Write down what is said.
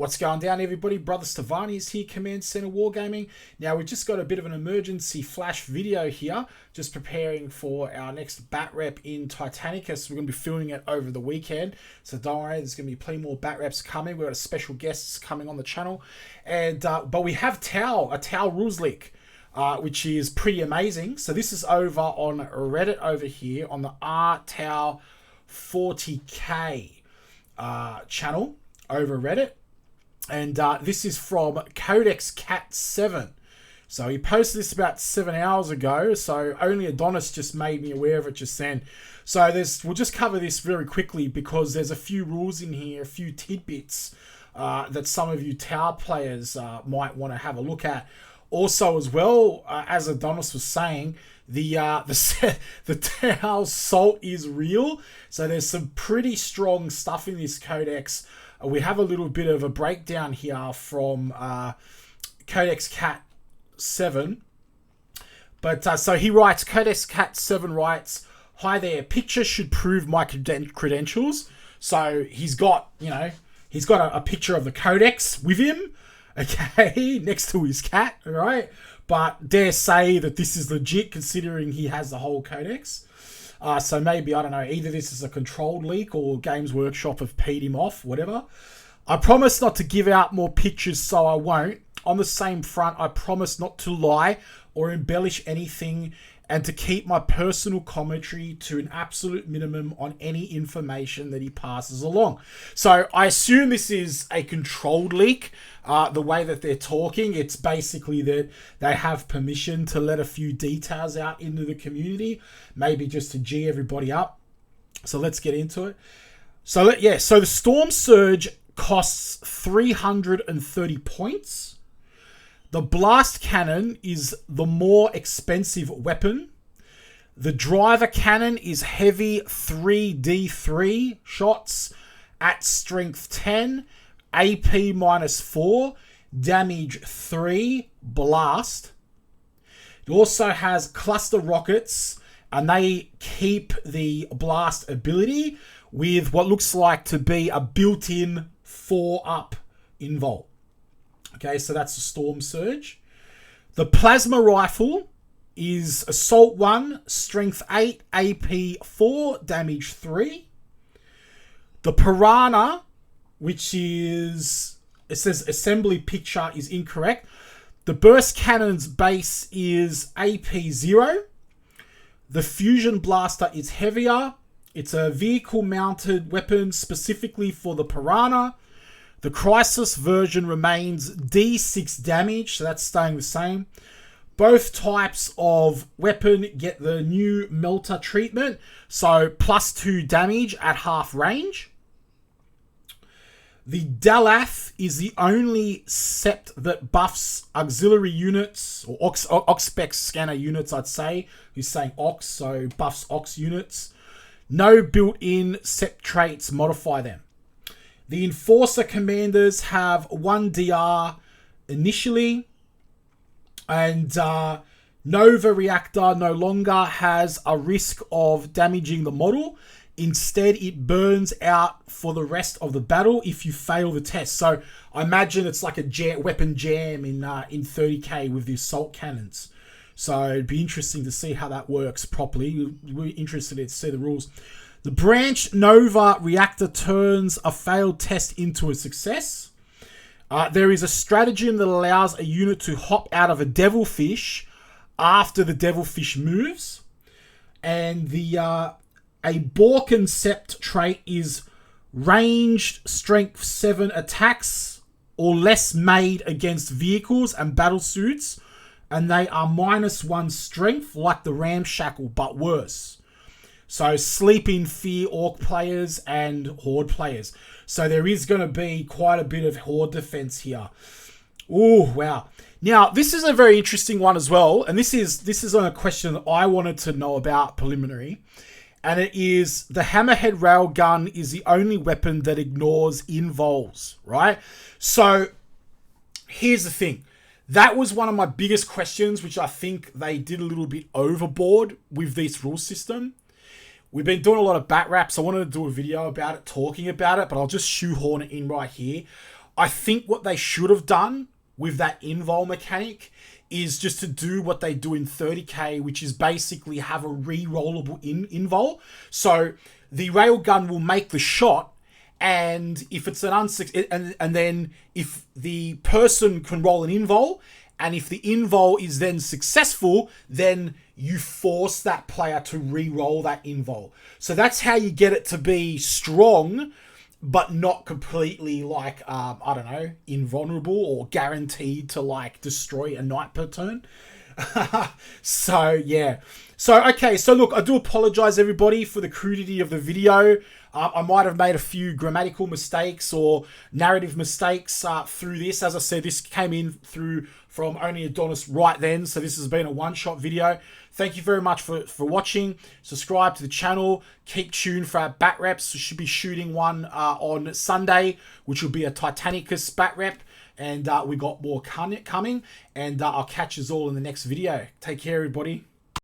What's going down, everybody? Brother Stavani is here, Command Center Wargaming. Now, we've just got a bit of an emergency flash video here, just preparing for our next bat rep in Titanicus. We're going to be filming it over the weekend, so don't worry, there's going to be plenty more bat reps coming. We've got a special guests coming on the channel, and but we have a Tau rules leak, which is pretty amazing. So this is over on Reddit over here on the Tau 40K channel over Reddit. And this is from Codex Cat 7. So he posted this about 7 hours ago. So only Adonis just made me aware of it just then. So we'll just cover this very quickly because there's a few rules in here, a few tidbits that some of you Tau players might want to have a look at. Also, as well, as Adonis was saying, the Tau salt is real. So there's some pretty strong stuff in this codex. We have a little bit of a breakdown here from Codex Cat 7. But so he writes, Codex Cat 7 writes, "Hi there, picture should prove my credentials." So he's got, he's got a picture of the codex with him, okay, next to his cat, all right? But dare say that this is legit considering he has the whole codex. So maybe, I don't know, either this is a controlled leak or Games Workshop have peed him off, whatever. I promise not to give out more pictures, so I won't. On the same front, I promise not to lie or embellish anything and to keep my personal commentary to an absolute minimum on any information that he passes along. So I assume this is a controlled leak. The way that they're talking, it's basically that they have permission to let a few details out into the community, maybe just to G everybody up. So let's get into it. So the Storm Surge costs 330 points. The Blast Cannon is the more expensive weapon. The Driver Cannon is heavy 3d3 shots at strength 10, AP -4, damage 3, blast. It also has cluster rockets, and they keep the blast ability with what looks like to be a built-in 4-up invul. Okay, so that's the Storm Surge. The Plasma Rifle is Assault 1, Strength 8, AP 4, Damage 3. The Piranha, which is, it says assembly picture is incorrect. The Burst Cannon's base is AP 0. The Fusion Blaster is heavier. It's a vehicle-mounted weapon specifically for the Piranha. The Crisis version remains D6 damage, so that's staying the same. Both types of weapon get the new Melter treatment, so +2 damage at half range. The Dalath is the only sept that buffs auxiliary units, or Oxpex scanner units, I'd say. He's saying Ox, so buffs Ox units. No built-in sept traits modify them. The Enforcer commanders have 1 DR initially, and Nova Reactor no longer has a risk of damaging the model. Instead, it burns out for the rest of the battle if you fail the test. So I imagine it's like a weapon jam in 30k with the assault cannons. So it'd be interesting to see how that works properly. We're interested to see the rules. The Branch Nova Reactor turns a failed test into a success. There is a stratagem that allows a unit to hop out of a Devilfish after the Devilfish moves. And a Bork'An sept trait is ranged strength 7 attacks or less made against vehicles and battlesuits, and they are -1 strength like the Ramshackle, but worse. So Sleep in Fear Orc players and Horde players. So there is going to be quite a bit of Horde defense here. Oh, wow. Now, this is a very interesting one as well, and this is on a question that I wanted to know about preliminary. And it is the Hammerhead Railgun is the only weapon that ignores invols, right? So here's the thing. That was one of my biggest questions, which I think they did a little bit overboard with this rule system. We've been doing a lot of bat raps. I wanted to do a video about it, talking about it, but I'll just shoehorn it in right here. I think what they should have done with that invul mechanic is just to do what they do in 30k, which is basically have a re-rollable invul. So the railgun will make the shot, and if it's an and then if the person can roll an invul, and if the invul is then successful, then you force that player to re-roll that invul. So that's how you get it to be strong, but not completely like, I don't know, invulnerable or guaranteed to like destroy a knight per turn. So, yeah. So, okay. So, look, I do apologize, everybody, for the crudity of the video. I might have made a few grammatical mistakes or narrative mistakes through this. As I said, this came in through from Only Adonis right then. So this has been a one-shot video. Thank you very much for watching. Subscribe to the channel. Keep tuned for our bat reps. We should be shooting one on Sunday, which will be a Titanicus bat rep. And we got more coming. And I'll catch us all in the next video. Take care, everybody.